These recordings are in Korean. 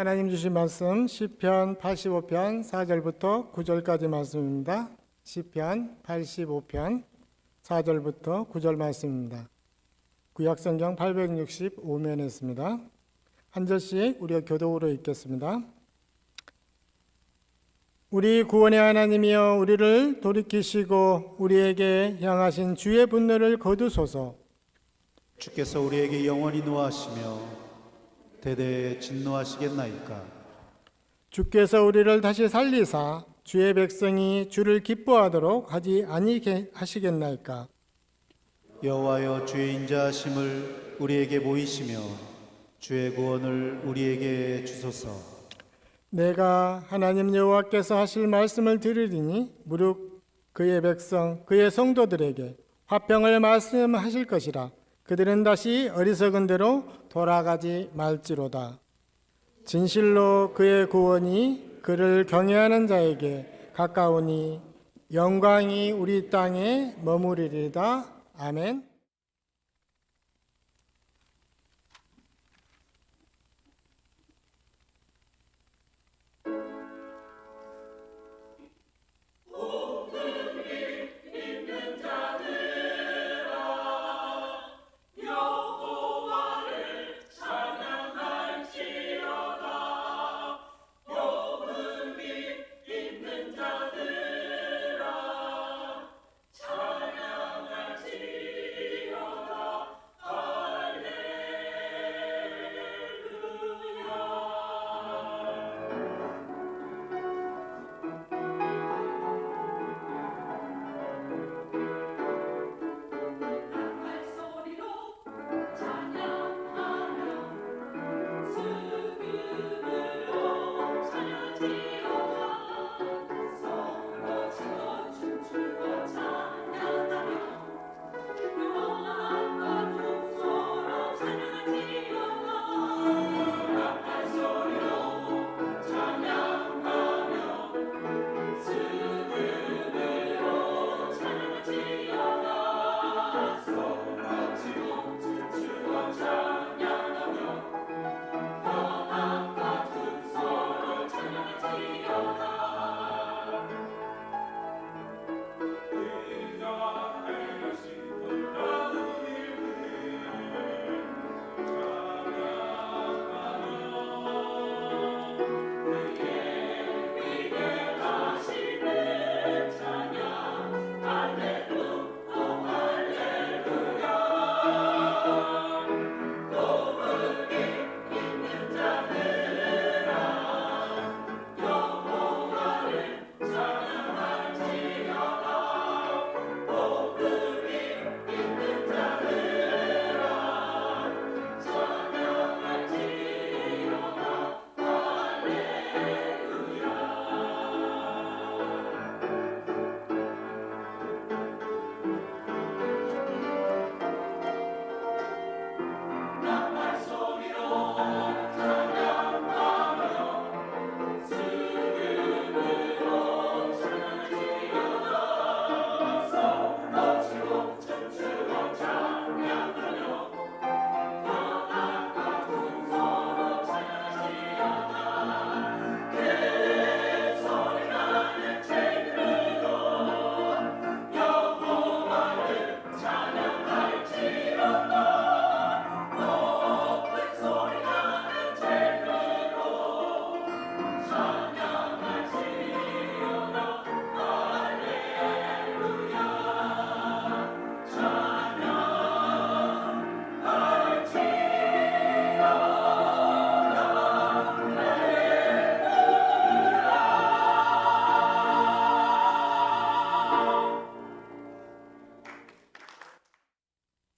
하나님 주신 말씀 시편 85편 4절부터 9절까지 말씀입니다. 시편 85편 4절부터 9절 말씀입니다. 구약성경 865면에 있습니다. 한 절씩 우리가 교독으로 읽겠습니다. 우리 구원의 하나님이여, 우리를 돌이키시고 우리에게 향하신 주의 분노를 거두소서. 주께서 우리에게 영원히 노하시며 대대에 진노하시겠나이까. 주께서 우리를 다시 살리사 주의 백성이 주를 기뻐하도록 하지 아니게 하시겠나이까. 여호와여, 주의 인자하심을 우리에게 보이시며 주의 구원을 우리에게 주소서. 내가 하나님 여호와께서 하실 말씀을 들으리니 무릇 그의 백성 그의 성도들에게 화평을 말씀하실 것이라. 그들은 다시 어리석은 대로 돌아가지 말지로다. 진실로 그의 구원이 그를 경외하는 자에게 가까우니 영광이 우리 땅에 머무리리다. 아멘.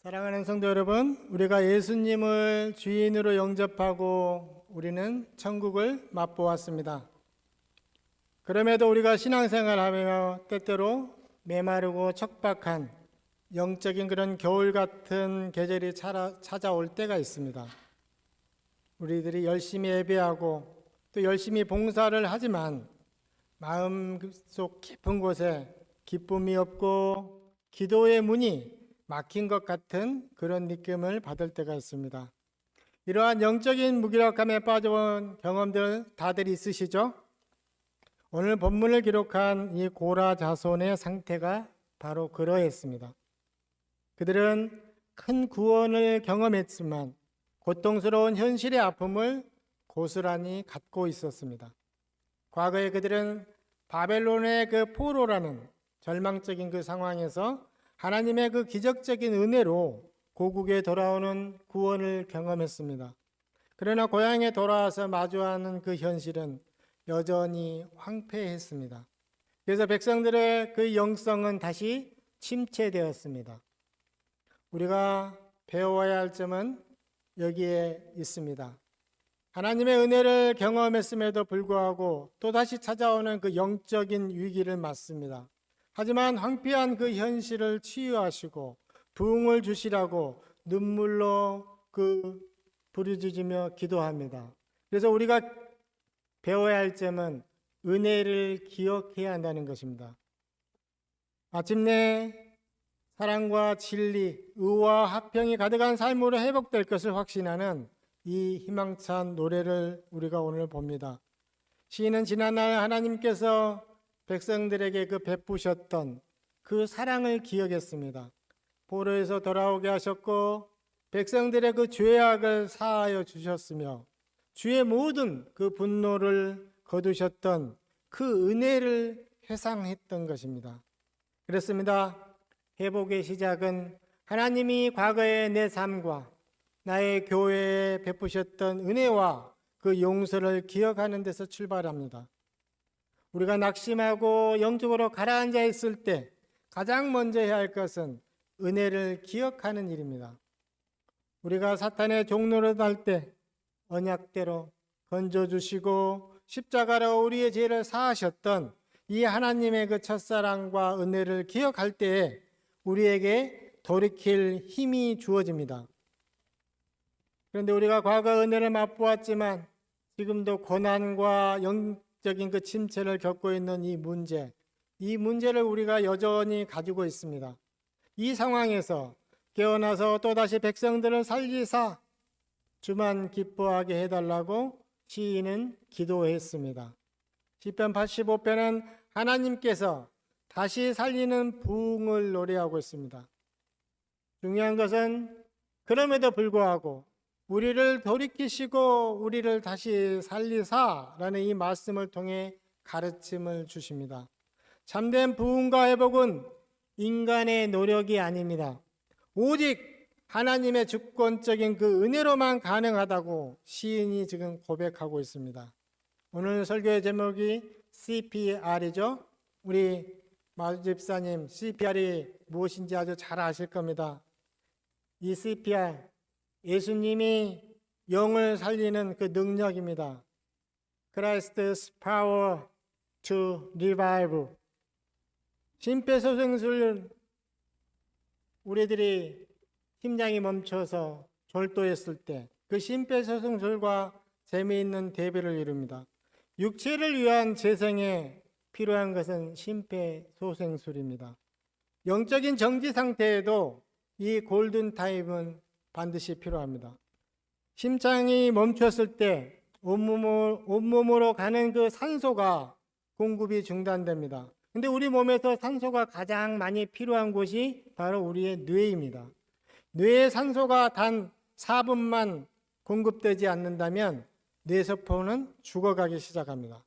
사랑하는 성도 여러분, 우리가 예수님을 주인으로 영접하고 우리는 천국을 맛보았습니다. 그럼에도 우리가 신앙생활하며 때때로 메마르고 척박한 영적인 그런 겨울 같은 계절이 찾아올 때가 있습니다. 우리들이 열심히 예배하고 또 열심히 봉사를 하지만 마음속 깊은 곳에 기쁨이 없고 기도의 문이 막힌 것 같은 그런 느낌을 받을 때가 있습니다. 이러한 영적인 무기력함에 빠져온 경험들 다들 있으시죠? 오늘 본문을 기록한 이 고라 자손의 상태가 바로 그러했습니다. 그들은 큰 구원을 경험했지만 고통스러운 현실의 아픔을 고스란히 갖고 있었습니다. 과거에 그들은 바벨론의 그 포로라는 절망적인 그 상황에서 하나님의 그 기적적인 은혜로 고국에 돌아오는 구원을 경험했습니다. 그러나 고향에 돌아와서 마주하는 그 현실은 여전히 황폐했습니다. 그래서 백성들의 그 영성은 다시 침체되었습니다. 우리가 배워야 할 점은 여기에 있습니다. 하나님의 은혜를 경험했음에도 불구하고 또다시 찾아오는 그 영적인 위기를 맞습니다. 하지만 황폐한 그 현실을 치유하시고 부흥을 주시라고 눈물로 부르짖으며 기도합니다. 그래서 우리가 배워야 할 점은 은혜를 기억해야 한다는 것입니다. 마침내 사랑과 진리, 의와 화평이 가득한 삶으로 회복될 것을 확신하는 이 희망찬 노래를 우리가 오늘 봅니다. 시인은 지난날 하나님께서 백성들에게 그 베푸셨던 그 사랑을 기억했습니다. 포로에서 돌아오게 하셨고 백성들의 그 죄악을 사하여 주셨으며 주의 모든 그 분노를 거두셨던 그 은혜를 회상했던 것입니다. 그렇습니다. 회복의 시작은 하나님이 과거의 내 삶과 나의 교회에 베푸셨던 은혜와 그 용서를 기억하는 데서 출발합니다. 우리가 낙심하고 영적으로 가라앉아 있을 때 가장 먼저 해야 할 것은 은혜를 기억하는 일입니다. 우리가 사탄의 종노릇 할 때 언약대로 건져주시고 십자가로 우리의 죄를 사하셨던 이 하나님의 그 첫사랑과 은혜를 기억할 때에 우리에게 돌이킬 힘이 주어집니다. 그런데 우리가 과거 은혜를 맛보았지만 지금도 고난과 영적인 그 침체를 겪고 있는 이 문제를 우리가 여전히 가지고 있습니다. 이 상황에서 깨어나서 또다시 백성들을 살리사 주만 기뻐하게 해달라고 시인은 기도했습니다. 시편 85편은 하나님께서 다시 살리는 부흥을 노래하고 있습니다. 중요한 것은 그럼에도 불구하고 우리를 돌이키시고 우리를 다시 살리사라는 이 말씀을 통해 가르침을 주십니다. 참된 부흥과 회복은 인간의 노력이 아닙니다. 오직 하나님의 주권적인 그 은혜로만 가능하다고 시인이 지금 고백하고 있습니다. 오늘 설교의 제목이 CPR이죠. 우리 마주 집사님 CPR이 무엇인지 아주 잘 아실 겁니다. 이 CPR, 예수님이 영을 살리는 그 능력입니다. Christ's power to revive. 심폐소생술 우리들이 심장이 멈춰서 절도했을 때 그 심폐소생술과 재미있는 대비를 이룹니다. 육체를 위한 재생에 필요한 것은 심폐소생술입니다. 영적인 정지 상태에도 이 골든타임은 반드시 필요합니다. 심장이 멈췄을 때 온몸으로 가는 그 산소가 공급이 중단됩니다. 근데 우리 몸에서 산소가 가장 많이 필요한 곳이 바로 우리의 뇌입니다. 뇌에 산소가 단 4분만 공급되지 않는다면 뇌세포는 죽어가기 시작합니다.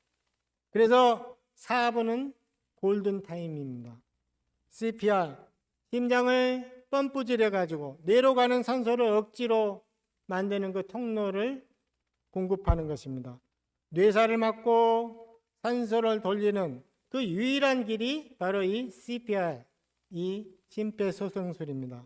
그래서 4분은 골든타임입니다. CPR, 심장을 펌프질해가지고 뇌로 가는 산소를 억지로 만드는 그 통로를 공급하는 것입니다. 뇌살을 막고 산소를 돌리는 그 유일한 길이 바로 이 CPR, 이 심폐소생술입니다.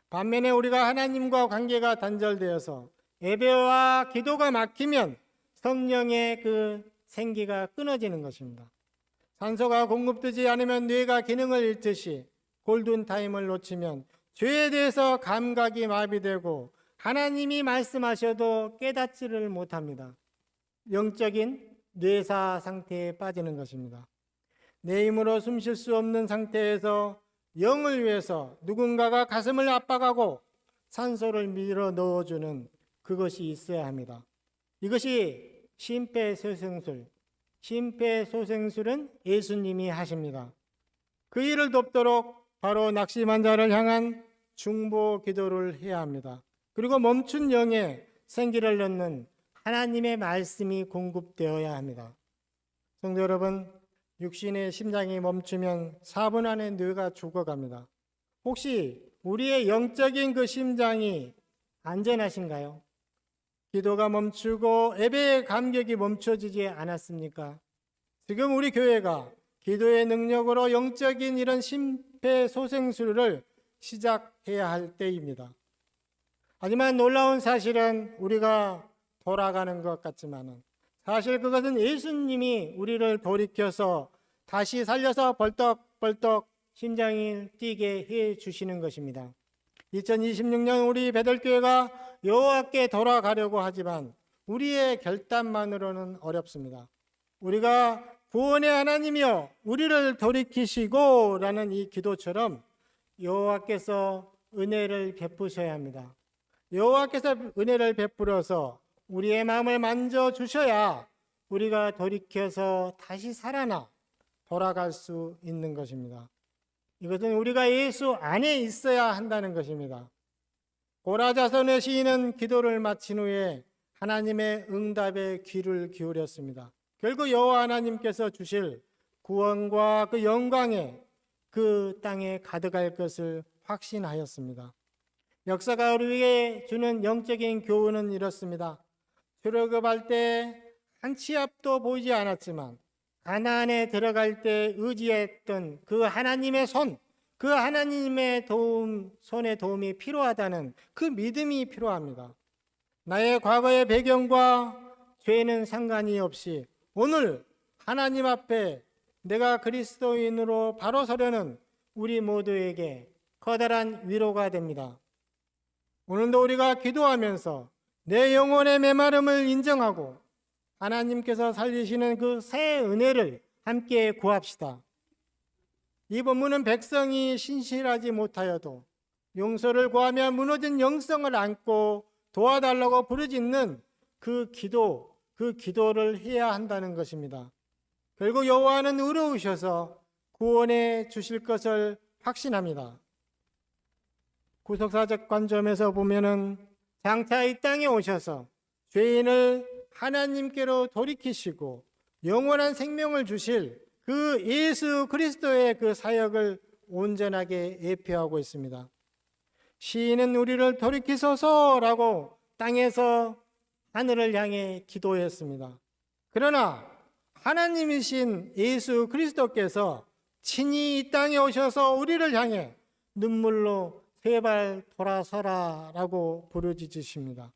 반면에 우리가 하나님과 관계가 단절되어서 예배와 기도가 막히면 성령의 그 생기가 끊어지는 것입니다. 산소가 공급되지 않으면 뇌가 기능을 잃듯이 골든타임을 놓치면 죄에 대해서 감각이 마비되고 하나님이 말씀하셔도 깨닫지를 못합니다. 영적인 뇌사 상태에 빠지는 것입니다. 내 힘으로 숨 쉴 수 없는 상태에서 영을 위해서 누군가가 가슴을 압박하고 산소를 밀어 넣어주는 그것이 있어야 합니다. 이것이 심폐소생술. 심폐소생술은 예수님이 하십니다. 그 일을 돕도록 바로 낙심한 자를 향한 중보 기도를 해야 합니다. 그리고 멈춘 영에 생기를 넣는 하나님의 말씀이 공급되어야 합니다. 성도 여러분, 육신의 심장이 멈추면 4분 안에 뇌가 죽어갑니다. 혹시 우리의 영적인 그 심장이 안전하신가요? 기도가 멈추고 예배의 감격이 멈춰지지 않았습니까? 지금 우리 교회가 기도의 능력으로 영적인 이런 심폐소생술을 시작해야 할 때입니다. 하지만 놀라운 사실은 우리가 돌아가는 것 같지만은 사실 그것은 예수님이 우리를 돌이켜서 다시 살려서 벌떡벌떡 심장이 뛰게 해 주시는 것입니다. 2026년 우리 베들교회가 여호와께 돌아가려고 하지만 우리의 결단만으로는 어렵습니다. 우리가 구원의 하나님이여 우리를 돌이키시고 라는 이 기도처럼 여호와께서 은혜를 베푸셔야 합니다. 여호와께서 은혜를 베풀어서 우리의 마음을 만져주셔야 우리가 돌이켜서 다시 살아나 돌아갈 수 있는 것입니다. 이것은 우리가 예수 안에 있어야 한다는 것입니다. 고라자손의 시인은 기도를 마친 후에 하나님의 응답에 귀를 기울였습니다. 결국 여호와 하나님께서 주실 구원과 그 영광에 그 땅에 가득할 것을 확신하였습니다. 역사가 우리에게 주는 영적인 교훈은 이렇습니다. 출애굽할 때 한 치 앞도 보이지 않았지만 가나안에 들어갈 때 의지했던 그 하나님의 손, 그 하나님의 손의 도움이 필요하다는 그 믿음이 필요합니다. 나의 과거의 배경과 죄는 상관이 없이 오늘 하나님 앞에 내가 그리스도인으로 바로 서려는 우리 모두에게 커다란 위로가 됩니다. 오늘도 우리가 기도하면서 내 영혼의 메마름을 인정하고 하나님께서 살리시는 그 새 은혜를 함께 구합시다. 이 본문은 백성이 신실하지 못하여도 용서를 구하며 무너진 영성을 안고 도와달라고 부르짖는 그 기도를 해야 한다는 것입니다. 결국 여호와는 의로우셔서 구원해 주실 것을 확신합니다. 구속사적 관점에서 보면은 장차 이 땅에 오셔서 죄인을 하나님께로 돌이키시고 영원한 생명을 주실 그 예수 그리스도의 그 사역을 온전하게 예표하고 있습니다. 시인은 우리를 돌이키소서라고 땅에서 하늘을 향해 기도했습니다. 그러나 하나님이신 예수 그리스도께서 친히 이 땅에 오셔서 우리를 향해 눈물로 제발 돌아서라 라고 부르짖으십니다.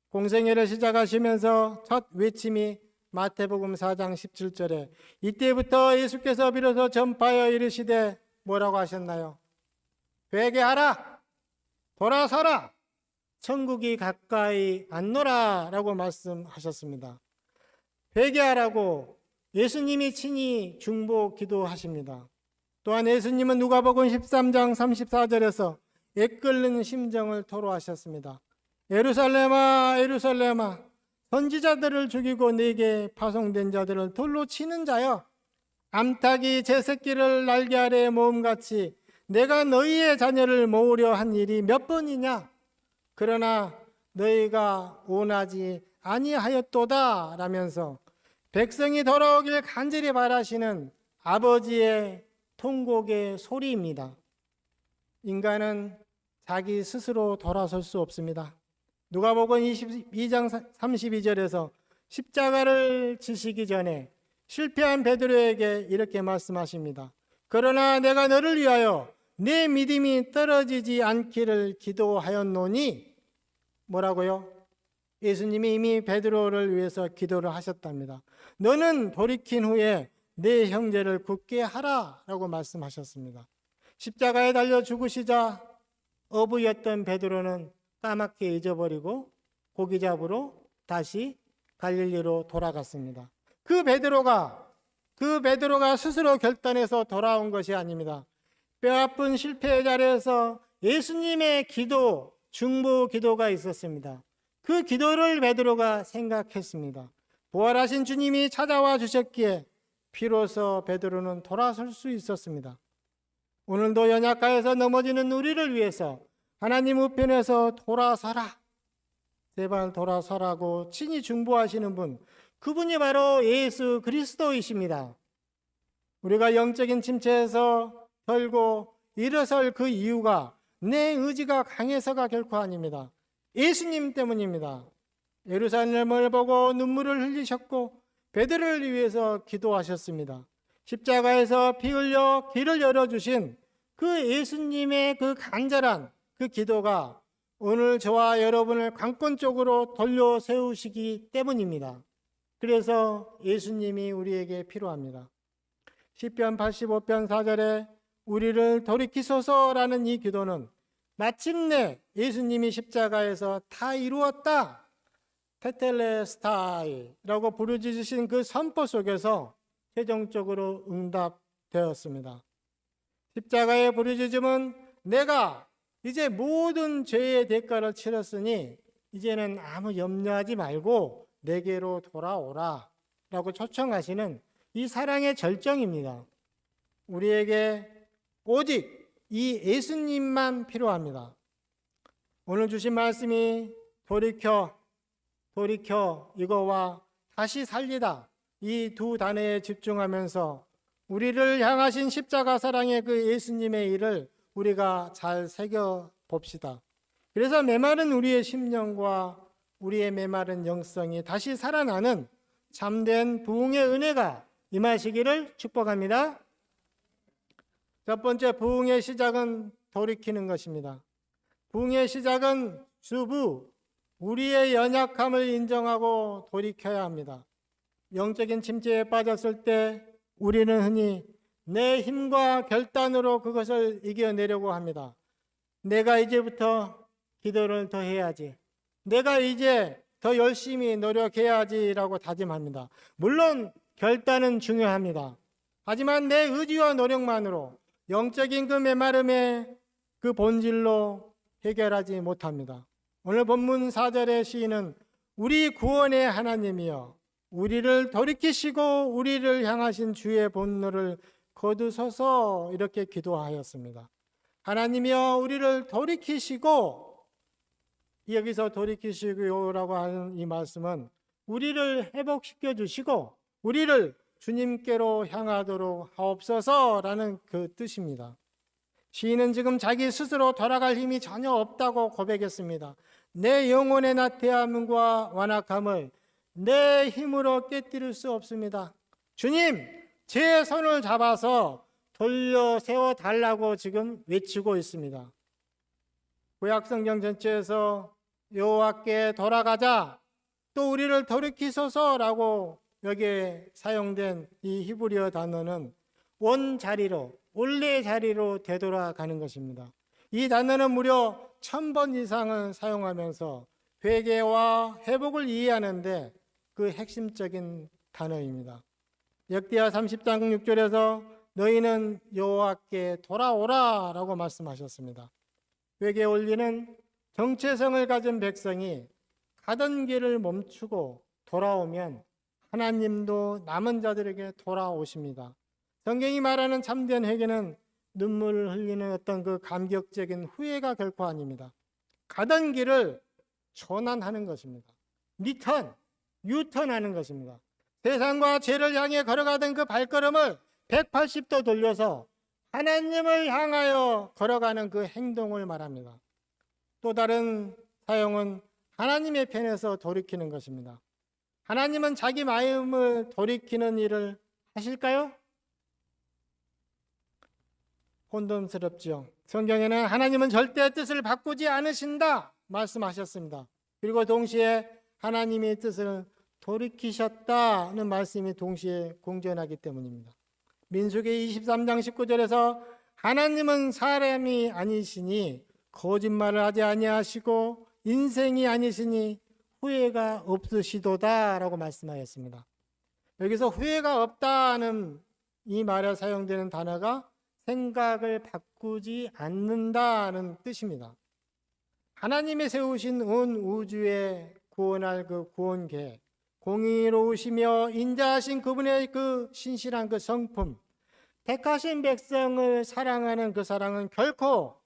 공생애를 시작하시면서 첫 외침이 마태복음 4장 17절에 이때부터 예수께서 비로소 전파하여 이르시되 뭐라고 하셨나요? 회개하라, 돌아서라, 천국이 가까이 왔노라 라고 말씀하셨습니다. 회개하라고 예수님이 친히 중보 기도하십니다. 또한 예수님은 누가복음 13장 34절에서 애끓는 심정을 토로하셨습니다. 예루살렘아 예루살렘아 선지자들을 죽이고 네게 파송된 자들을 돌로 치는 자여 암탉이 제 새끼를 날개 아래에 모음같이 내가 너희의 자녀를 모으려 한 일이 몇 번이냐? 그러나 너희가 원하지 아니하였도다 라면서 백성이 돌아오길 간절히 바라시는 아버지의 통곡의 소리입니다. 인간은 자기 스스로 돌아설 수 없습니다. 누가복음 22장 32절에서 십자가를 지시기 전에 실패한 베드로에게 이렇게 말씀하십니다. 그러나 내가 너를 위하여 내 믿음이 떨어지지 않기를 기도하였노니 뭐라고요? 예수님이 이미 베드로를 위해서 기도를 하셨답니다. 너는 돌이킨 후에 내 형제를 굳게 하라 라고 말씀하셨습니다. 십자가에 달려 죽으시자 어부였던 베드로는 까맣게 잊어버리고 고기 잡으러 다시 갈릴리로 돌아갔습니다. 그 베드로가 스스로 결단해서 돌아온 것이 아닙니다. 뼈아픈 실패의 자리에서 예수님의 기도, 중보 기도가 있었습니다. 그 기도를 베드로가 생각했습니다. 부활하신 주님이 찾아와 주셨기에 비로소 베드로는 돌아설 수 있었습니다. 오늘도 연약하여서 넘어지는 우리를 위해서 하나님 우편에서 돌아서라, 제발 돌아서라고 친히 중보하시는 분, 그분이 바로 예수 그리스도이십니다. 우리가 영적인 침체에서 결국 일어설 그 이유가 내 의지가 강해서가 결코 아닙니다. 예수님 때문입니다. 예루살렘을 보고 눈물을 흘리셨고 베드로를 위해서 기도하셨습니다. 십자가에서 피 흘려 길을 열어주신 그 예수님의 그 간절한 그 기도가 오늘 저와 여러분을 관건 쪽으로 돌려 세우시기 때문입니다. 그래서 예수님이 우리에게 필요합니다. 시편 85편 4절에 우리를 돌이키소서라는 이 기도는 마침내 예수님이 십자가에서 다 이루었다, 테텔레스타이라고 부르짖으신 그 선포 속에서 최종적으로 응답되었습니다. 십자가의 부르짖음은 내가 이제 모든 죄의 대가를 치렀으니 이제는 아무 염려하지 말고 내게로 돌아오라 라고 초청하시는 이 사랑의 절정입니다. 우리에게 오직 이 예수님만 필요합니다. 오늘 주신 말씀이 돌이켜 이거와 다시 살리다 이 두 단어에 집중하면서 우리를 향하신 십자가 사랑의 그 예수님의 일을 우리가 잘 새겨봅시다. 그래서 메마른 우리의 심령과 우리의 메마른 영성이 다시 살아나는 참된 부흥의 은혜가 임하시기를 축복합니다. 첫 번째, 부흥의 시작은 돌이키는 것입니다. 부흥의 시작은 주부, 우리의 연약함을 인정하고 돌이켜야 합니다. 영적인 침체에 빠졌을 때 우리는 흔히 내 힘과 결단으로 그것을 이겨내려고 합니다. 내가 이제부터 기도를 더 해야지, 내가 이제 더 열심히 노력해야지라고 다짐합니다. 물론 결단은 중요합니다. 하지만 내 의지와 노력만으로 영적인 그 메마름의 그 본질로 해결하지 못합니다. 오늘 본문 4절의 시인은 우리 구원의 하나님이여 우리를 돌이키시고 우리를 향하신 주의 본노를 거두소서 이렇게 기도하였습니다. 하나님이여 우리를 돌이키시고, 여기서 돌이키시고라고 하는 이 말씀은 우리를 회복시켜 주시고 우리를 주님께로 향하도록 하옵소서라는 그 뜻입니다. 시인은 지금 자기 스스로 돌아갈 힘이 전혀 없다고 고백했습니다. 내 영혼의 나태함과 완악함을 내 힘으로 깨뜨릴 수 없습니다. 주님, 제 손을 잡아서 돌려 세워 달라고 지금 외치고 있습니다. 구약 성경 전체에서 여호와께 돌아가자, 또 우리를 돌이키소서라고 여기에 사용된 이 히브리어 단어는 원자리로, 원래 자리로 되돌아가는 것입니다. 이 단어는 무려 1000번 이상을 사용하면서 회개와 회복을 이해하는데 그 핵심적인 단어입니다. 역대하 30장 6절에서 너희는 여호와께 돌아오라 라고 말씀하셨습니다. 회개 원리는 정체성을 가진 백성이 가던 길을 멈추고 돌아오면 하나님도 남은 자들에게 돌아오십니다. 성경이 말하는 참된 회개는 눈물을 흘리는 어떤 그 감격적인 후회가 결코 아닙니다. 가던 길을 전환하는 것입니다. 유턴하는 것입니다. 세상과 죄를 향해 걸어가던 그 발걸음을 180도 돌려서 하나님을 향하여 걸어가는 그 행동을 말합니다. 또 다른 사용은 하나님의 편에서 돌이키는 것입니다. 하나님은 자기 마음을 돌이키는 일을 하실까요? 혼돈스럽죠. 성경에는 하나님은 절대 뜻을 바꾸지 않으신다 말씀하셨습니다. 그리고 동시에 하나님의 뜻을 돌이키셨다는 말씀이 동시에 공존하기 때문입니다. 민수기 23장 19절에서 하나님은 사람이 아니시니 거짓말을 하지 아니하시고 인생이 아니시니 후회가 없으시도다라고 말씀하였습니다. 여기서 후회가 없다는 이 말에 사용되는 단어가 생각을 바꾸지 않는다는 뜻입니다. 하나님이 세우신 온 우주에 구원할 그 구원 계획, 공의로우시며 인자하신 그분의 그 신실한 그 성품, 택하신 백성을 사랑하는 그 사랑은 결코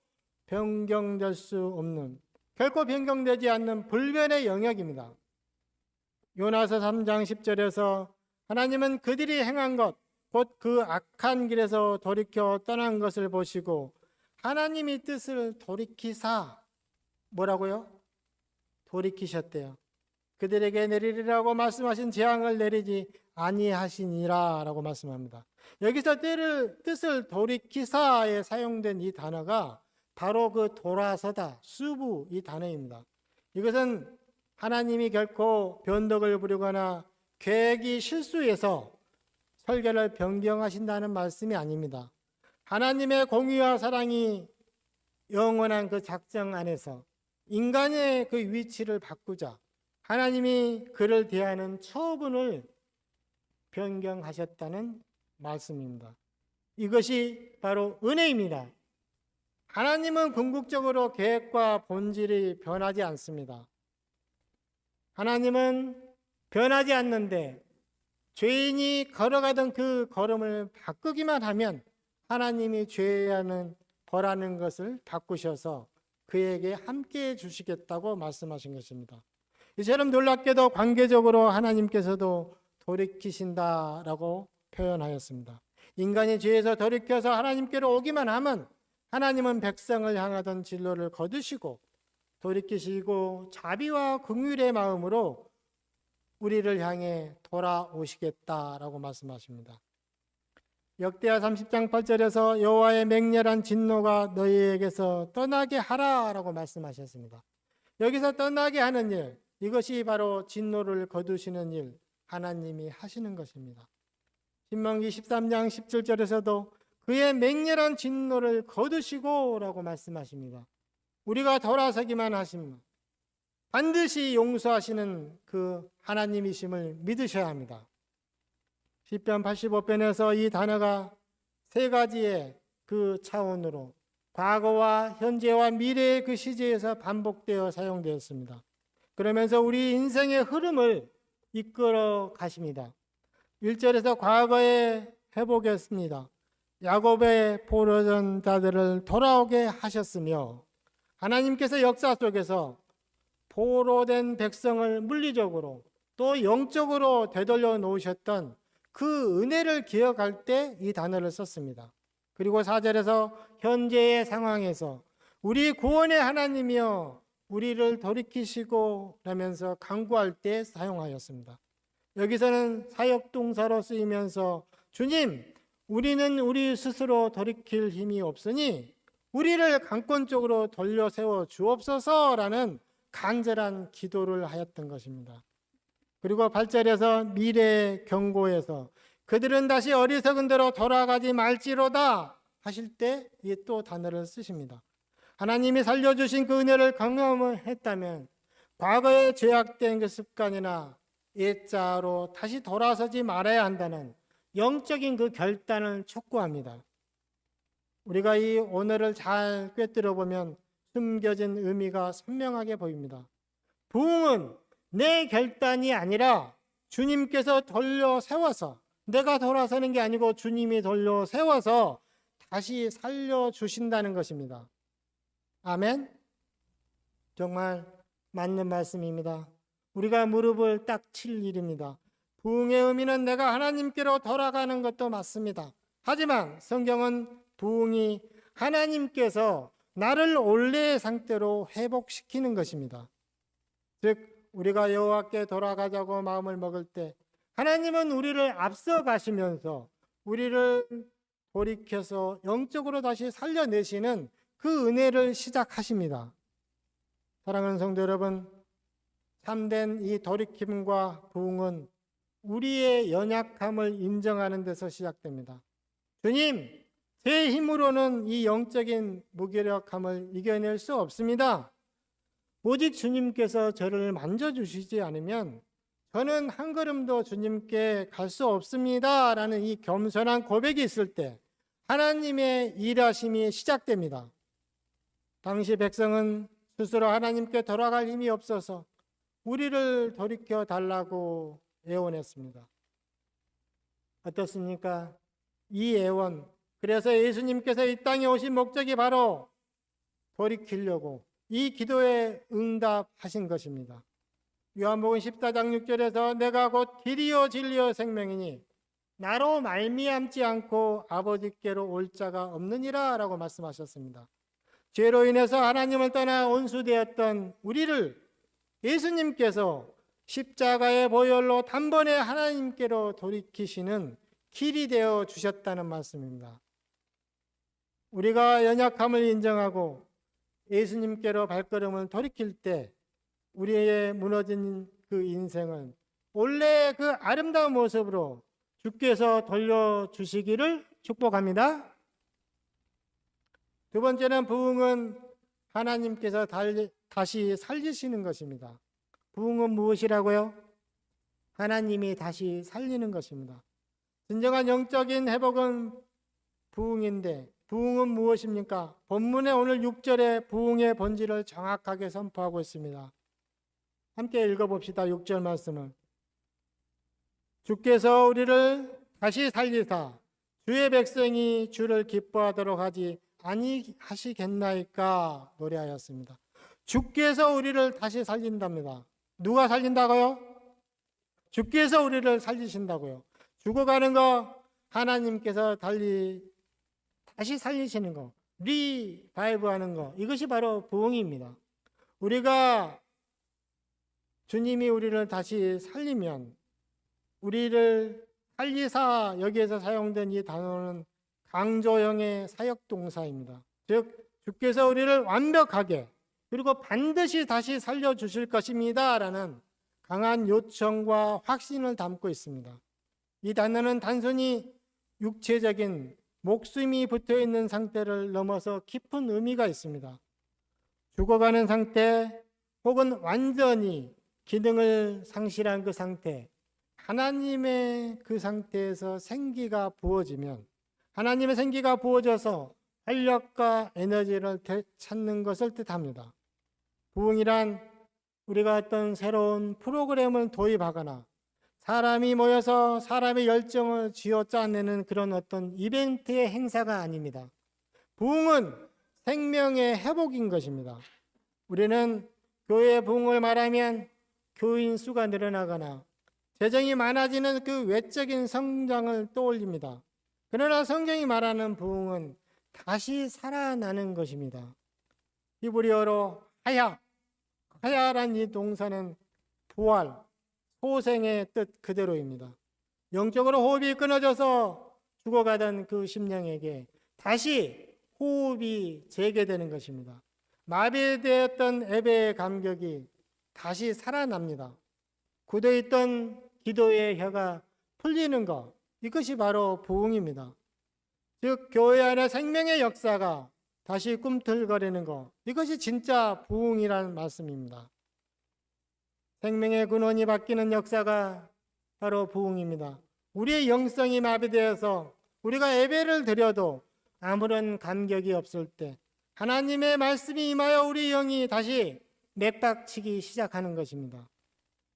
변경될 수 없는, 결코 변경되지 않는 불변의 영역입니다. 요나서 3장 10절에서 하나님은 그들이 행한 것, 곧 그 악한 길에서 돌이켜 떠난 것을 보시고 하나님이 뜻을 돌이키사, 뭐라고요? 돌이키셨대요. 그들에게 내리리라고 말씀하신 재앙을 내리지 아니하시니라 라고 말씀합니다. 여기서 뜻을 돌이키사에 사용된 이 단어가 바로 그 돌아서다, 수부 이 단어입니다. 이것은 하나님이 결코 변덕을 부리거나 계획이 실수해서 설계를 변경하신다는 말씀이 아닙니다. 하나님의 공의와 사랑이 영원한 그 작정 안에서 인간의 그 위치를 바꾸자 하나님이 그를 대하는 처분을 변경하셨다는 말씀입니다. 이것이 바로 은혜입니다. 하나님은 궁극적으로 계획과 본질이 변하지 않습니다. 하나님은 변하지 않는데 죄인이 걸어가던 그 걸음을 바꾸기만 하면 하나님이 죄하는 벌하는 것을 바꾸셔서 그에게 함께해 주시겠다고 말씀하신 것입니다. 이처럼 놀랍게도 관계적으로 하나님께서도 돌이키신다라고 표현하였습니다. 인간이 죄에서 돌이켜서 하나님께로 오기만 하면 하나님은 백성을 향하던 진로를 거두시고 돌이키시고 자비와 긍휼의 마음으로 우리를 향해 돌아오시겠다라고 말씀하십니다. 역대하 30장 8절에서 여호와의 맹렬한 진노가 너희에게서 떠나게 하라라고 말씀하셨습니다. 여기서 떠나게 하는 일, 이것이 바로 진노를 거두시는 일, 하나님이 하시는 것입니다. 신명기 13장 17절에서도 그의 맹렬한 진노를 거두시고 라고 말씀하십니다. 우리가 돌아서기만 하시면 반드시 용서하시는 그 하나님이심을 믿으셔야 합니다. 시편 85편에서 이 단어가 세 가지의 그 차원으로 과거와 현재와 미래의 그 시제에서 반복되어 사용되었습니다. 그러면서 우리 인생의 흐름을 이끌어 가십니다. 1절에서 과거에 회복했습니다. 야곱의 포로된 자들을 돌아오게 하셨으며 하나님께서 역사 속에서 포로된 백성을 물리적으로 또 영적으로 되돌려 놓으셨던 그 은혜를 기억할 때 이 단어를 썼습니다. 그리고 4절에서 현재의 상황에서 우리 구원의 하나님이여 우리를 돌이키시고 라면서 간구할 때 사용하였습니다. 여기서는 사역동사로 쓰이면서 주님, 우리는 우리 스스로 돌이킬 힘이 없으니 우리를 강권적으로 돌려 세워 주옵소서라는 간절한 기도를 하였던 것입니다. 그리고 8절에서 미래의 경고에서 그들은 다시 어리석은 대로 돌아가지 말지로다 하실 때 이 또 단어를 쓰십니다. 하나님이 살려주신 그 은혜를 경험했다면 과거에 죄악된 그 습관이나 옛자로 다시 돌아서지 말아야 한다는 영적인 그 결단을 촉구합니다. 우리가 이 오늘을 잘 꿰뚫어 보면 숨겨진 의미가 선명하게 보입니다. 부흥은 내 결단이 아니라 주님께서 돌려 세워서, 내가 돌아서는 게 아니고 주님이 돌려 세워서 다시 살려주신다는 것입니다. 아멘. 정말 맞는 말씀입니다. 우리가 무릎을 딱 칠 일입니다. 부흥의 의미는 내가 하나님께로 돌아가는 것도 맞습니다. 하지만 성경은 부흥이 하나님께서 나를 원래의 상태로 회복시키는 것입니다. 즉 우리가 여호와께 돌아가자고 마음을 먹을 때 하나님은 우리를 앞서 가시면서 우리를 돌이켜서 영적으로 다시 살려내시는 그 은혜를 시작하십니다. 사랑하는 성도 여러분, 참된 이 돌이킴과 부흥은 우리의 연약함을 인정하는 데서 시작됩니다. 주님, 제 힘으로는 이 영적인 무기력함을 이겨낼 수 없습니다. 오직 주님께서 저를 만져주시지 않으면 저는 한 걸음도 주님께 갈 수 없습니다 라는 이 겸손한 고백이 있을 때 하나님의 일하심이 시작됩니다. 당시 백성은 스스로 하나님께 돌아갈 힘이 없어서 우리를 돌이켜 달라고 애원했습니다. 어떻습니까? 이 애원, 그래서 예수님께서 이 땅에 오신 목적이 바로 돌이키려고 이 기도에 응답하신 것입니다. 요한복음 14장 6절에서 내가 곧 길이요 진리요 생명이니 나로 말미암지 않고 아버지께로 올 자가 없느니라 라고 말씀하셨습니다. 죄로 인해서 하나님을 떠나 온수되었던 우리를 예수님께서 십자가의 보혈로 단번에 하나님께로 돌이키시는 길이 되어 주셨다는 말씀입니다. 우리가 연약함을 인정하고 예수님께로 발걸음을 돌이킬 때 우리의 무너진 그 인생은 원래 그 아름다운 모습으로 주께서 돌려주시기를 축복합니다. 두 번째는 부흥은 하나님께서 다시 살리시는 것입니다. 부흥은 무엇이라고요? 하나님이 다시 살리는 것입니다. 진정한 영적인 회복은 부흥인데 부흥은 무엇입니까? 본문의 오늘 6절에 부흥의 본질을 정확하게 선포하고 있습니다. 함께 읽어봅시다. 6절 말씀을. 주께서 우리를 다시 살리사 주의 백성이 주를 기뻐하도록 하지 아니하시겠나이까 노래하였습니다. 주께서 우리를 다시 살린답니다. 누가 살린다고요? 주께서 우리를 살리신다고요. 죽어가는 거 하나님께서 다시 살리시는 거, 리바이브하는 거, 이것이 바로 부흥입니다. 우리가 주님이 우리를 다시 살리면 우리를 살리사, 여기에서 사용된 이 단어는 강조형의 사역동사입니다. 즉 주께서 우리를 완벽하게 그리고 반드시 다시 살려주실 것입니다 라는 강한 요청과 확신을 담고 있습니다. 이 단어는 단순히 육체적인 목숨이 붙어있는 상태를 넘어서 깊은 의미가 있습니다. 죽어가는 상태 혹은 완전히 기능을 상실한 그 상태, 하나님의 그 상태에서 생기가 부어지면 하나님의 생기가 부어져서 활력과 에너지를 되찾는 것을 뜻합니다. 부흥이란 우리가 어떤 새로운 프로그램을 도입하거나 사람이 모여서 사람의 열정을 쥐어짜내는 그런 어떤 이벤트의 행사가 아닙니다. 부흥은 생명의 회복인 것입니다. 우리는 교회의 부흥을 말하면 교인 수가 늘어나거나 재정이 많아지는 그 외적인 성장을 떠올립니다. 그러나 성경이 말하는 부흥은 다시 살아나는 것입니다. 히브리어로 하야란 이 동사는 부활, 소생의 뜻 그대로입니다. 영적으로 호흡이 끊어져서 죽어가던 그 심령에게 다시 호흡이 재개되는 것입니다. 마비되었던 예배의 감격이 다시 살아납니다. 굳어있던 기도의 혀가 풀리는 것, 이것이 바로 부흥입니다. 즉 교회 안에 생명의 역사가 다시 꿈틀거리는 것, 이것이 진짜 부흥이라는 말씀입니다. 생명의 근원이 바뀌는 역사가 바로 부흥입니다. 우리의 영성이 마비되어서 우리가 예배를 드려도 아무런 감격이 없을 때 하나님의 말씀이 임하여 우리 영이 다시 맥박치기 시작하는 것입니다.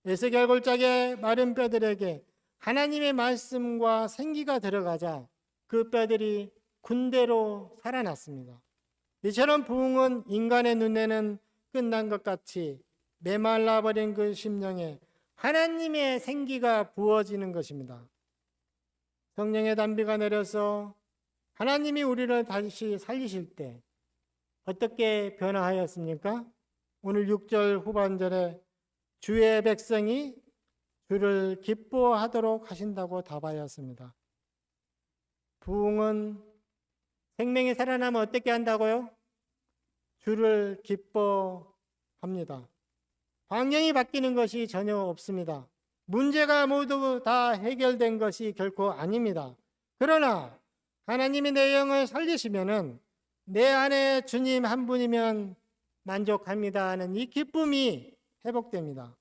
에스겔 골짜기의 마른 뼈들에게 하나님의 말씀과 생기가 들어가자 그 뼈들이 군대로 살아났습니다. 이처럼 부흥은 인간의 눈에는 끝난 것 같이 메말라버린 그 심령에 하나님의 생기가 부어지는 것입니다. 성령의 단비가 내려서 하나님이 우리를 다시 살리실 때 어떻게 변화하였습니까? 오늘 6절 후반절에 주의 백성이 주를 기뻐하도록 하신다고 답하였습니다. 부흥은 생명이 살아나면 어떻게 한다고요? 주를 기뻐합니다. 환경이 바뀌는 것이 전혀 없습니다. 문제가 모두 다 해결된 것이 결코 아닙니다. 그러나 하나님이 내 영을 살리시면은 내 안에 주님 한 분이면 만족합니다 하는 이 기쁨이 회복됩니다.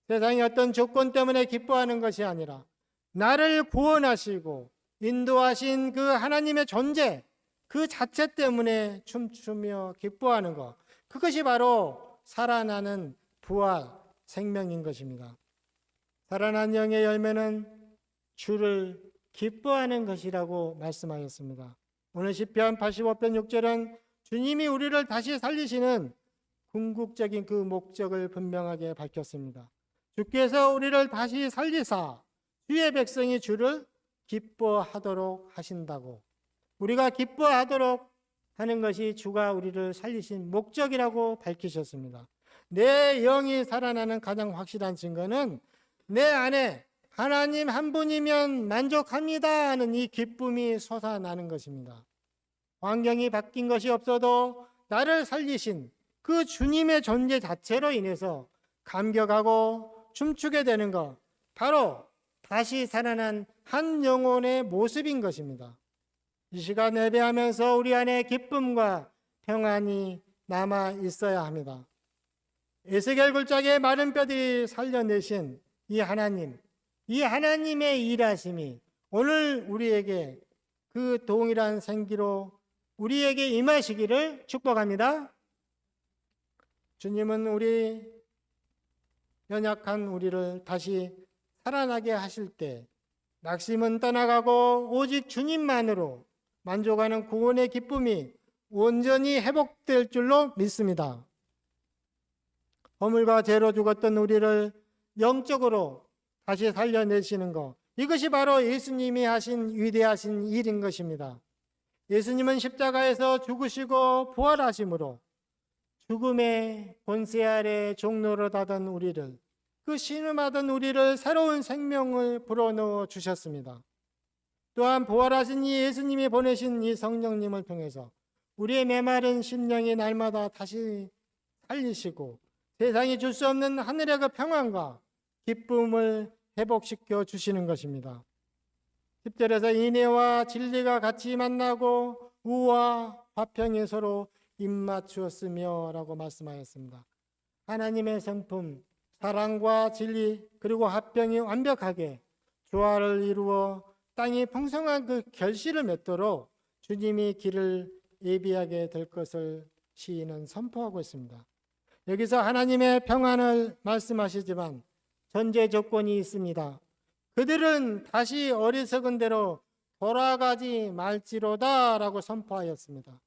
세상의 어떤 조건 때문에 기뻐하는 것이 아니라 나를 구원하시고 인도하신 그 하나님의 존재 그 자체 때문에 춤추며 기뻐하는 것, 그것이 바로 살아나는 부활 생명인 것입니다. 살아난 영의 열매는 주를 기뻐하는 것이라고 말씀하셨습니다. 오늘 시편 85편 6절은 주님이 우리를 다시 살리시는 궁극적인 그 목적을 분명하게 밝혔습니다. 주께서 우리를 다시 살리사 주의 백성이 주를 기뻐하도록 하신다고, 우리가 기뻐하도록 하는 것이 주가 우리를 살리신 목적이라고 밝히셨습니다. 내 영이 살아나는 가장 확실한 증거는 내 안에 하나님 한 분이면 만족합니다 하는 이 기쁨이 솟아나는 것입니다. 환경이 바뀐 것이 없어도 나를 살리신 그 주님의 존재 자체로 인해서 감격하고 춤추게 되는 것, 바로 다시 살아난 한 영혼의 모습인 것입니다. 이 시간 예배하면서 우리 안에 기쁨과 평안이 남아 있어야 합니다. 에스겔 굴짝의 마른 뼈들이 살려내신 이 하나님, 이 하나님의 일하심이 오늘 우리에게 그 동일한 생기로 우리에게 임하시기를 축복합니다. 주님은 우리 연약한 우리를 다시 살아나게 하실 때 낙심은 떠나가고 오직 주님만으로 만족하는 구원의 기쁨이 온전히 회복될 줄로 믿습니다. 허물과 죄로 죽었던 우리를 영적으로 다시 살려내시는 것, 이것이 바로 예수님이 하신 위대하신 일인 것입니다. 예수님은 십자가에서 죽으시고 부활하심으로 죽음의 권세 아래 종노릇하던 우리를, 그 신음하던 우리를 새로운 생명을 불어넣어 주셨습니다. 또한 부활하신 이 예수님이 보내신 이 성령님을 통해서 우리의 메마른 심령이 날마다 다시 살리시고 세상이 줄 수 없는 하늘의 그 평안과 기쁨을 회복시켜 주시는 것입니다. 10절에서 인애와 진리가 같이 만나고 우와 화평이 서로 입맞추었으며 라고 말씀하였습니다. 하나님의 성품, 사랑과 진리 그리고 화평이 완벽하게 조화를 이루어 땅이 풍성한 그 결실을 맺도록 주님이 길을 예비하게 될 것을 시인은 선포하고 있습니다. 여기서 하나님의 평안을 말씀하시지만 전제 조건이 있습니다. 그들은 다시 어리석은 대로 돌아가지 말지로다 라고 선포하였습니다.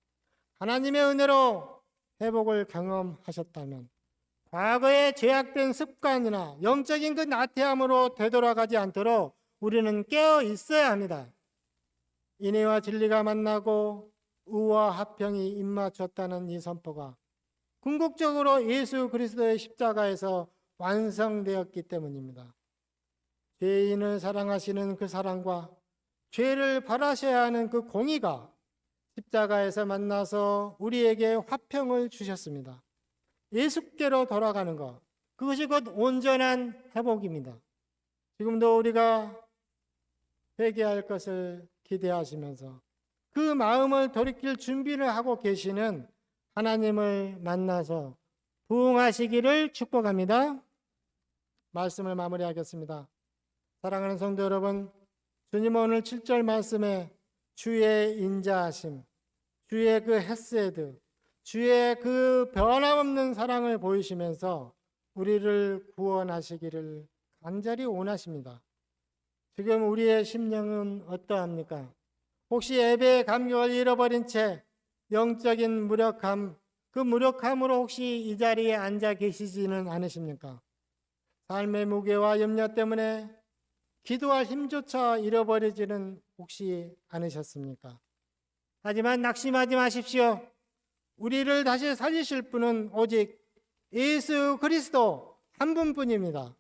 하나님의 은혜로 회복을 경험하셨다면 과거의 죄악된 습관이나 영적인 그 나태함으로 되돌아가지 않도록 우리는 깨어 있어야 합니다. 인애와 진리가 만나고 의와 화평이 입맞췄다는 이 선포가 궁극적으로 예수 그리스도의 십자가에서 완성되었기 때문입니다. 죄인을 사랑하시는 그 사랑과 죄를 벌하셔야 하는 그 공의가 십자가에서 만나서 우리에게 화평을 주셨습니다. 예수께로 돌아가는 것, 그것이 곧 온전한 회복입니다. 지금도 우리가 회개할 것을 기대하시면서 그 마음을 돌이킬 준비를 하고 계시는 하나님을 만나서 부응하시기를 축복합니다. 말씀을 마무리하겠습니다. 사랑하는 성도 여러분, 주님은 오늘 7절 말씀에 주의 인자하심, 주의 그 헤세드, 주의 그 변함없는 사랑을 보이시면서 우리를 구원하시기를 간절히 원하십니다. 지금 우리의 심령은 어떠합니까? 혹시 예배의 감격을 잃어버린 채 영적인 무력함, 그 무력함으로 혹시 이 자리에 앉아 계시지는 않으십니까? 삶의 무게와 염려 때문에 기도할 힘조차 잃어버리지는 혹시 않으셨습니까? 하지만 낙심하지 마십시오. 우리를 다시 살리실 분은 오직 예수 그리스도 한 분뿐입니다.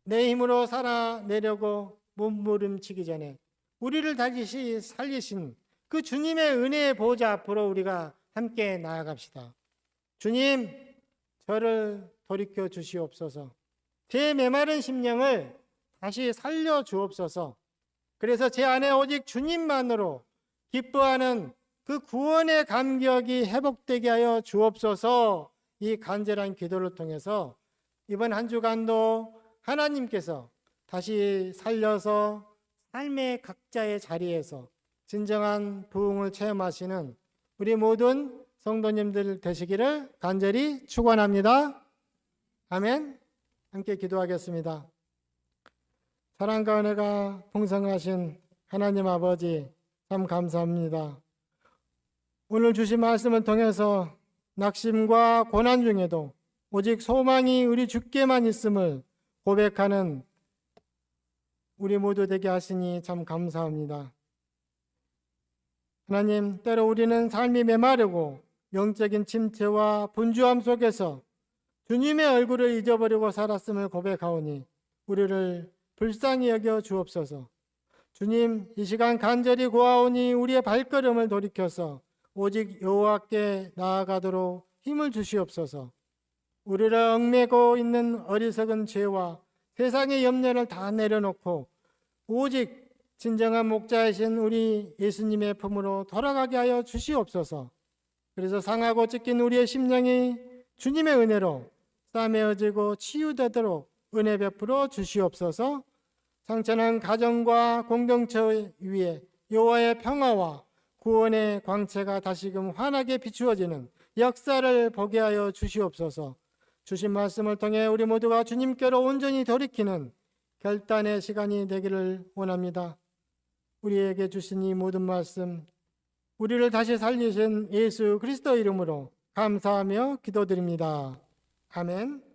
내 힘으로 살아내려고 몸부림치기 전에 우리를 다시 살리신 그 주님의 은혜의 보좌 앞으로 우리가 함께 나아갑시다. 주님, 저를 돌이켜 주시옵소서. 제 메마른 심령을 다시 살려 주옵소서. 그래서 제 안에 오직 주님만으로 기뻐하는 그 구원의 감격이 회복되게 하여 주옵소서. 이 간절한 기도를 통해서 이번 한 주간도 하나님께서 다시 살려서 삶의 각자의 자리에서 진정한 부흥을 체험하시는 우리 모든 성도님들 되시기를 간절히 축원합니다. 아멘. 함께 기도하겠습니다. 사랑과 은혜가 풍성하신 하나님 아버지, 참 감사합니다. 오늘 주신 말씀을 통해서 낙심과 고난 중에도 오직 소망이 우리 주께만 있음을 고백하는 우리 모두 되게 하시니 참 감사합니다. 하나님, 때로 우리는 삶이 메마르고 영적인 침체와 분주함 속에서 주님의 얼굴을 잊어버리고 살았음을 고백하오니 우리를 불쌍히 여겨 주옵소서. 주님, 이 시간 간절히 구하오니 우리의 발걸음을 돌이켜서 오직 여호와께 나아가도록 힘을 주시옵소서. 우리를 얽매고 있는 어리석은 죄와 세상의 염려를 다 내려놓고 오직 진정한 목자이신 우리 예수님의 품으로 돌아가게 하여 주시옵소서. 그래서 상하고 찢긴 우리의 심령이 주님의 은혜로 싸매어지고 치유되도록 은혜 베풀어 주시옵소서. 상처난 가정과 공동체 위에 여호와의 평화와 구원의 광채가 다시금 환하게 비추어지는 역사를 보게 하여 주시옵소서. 주신 말씀을 통해 우리 모두가 주님께로 온전히 돌이키는 결단의 시간이 되기를 원합니다. 우리에게 주신 이 모든 말씀, 우리를 다시 살리신 예수 그리스도 이름으로 감사하며 기도드립니다. 아멘.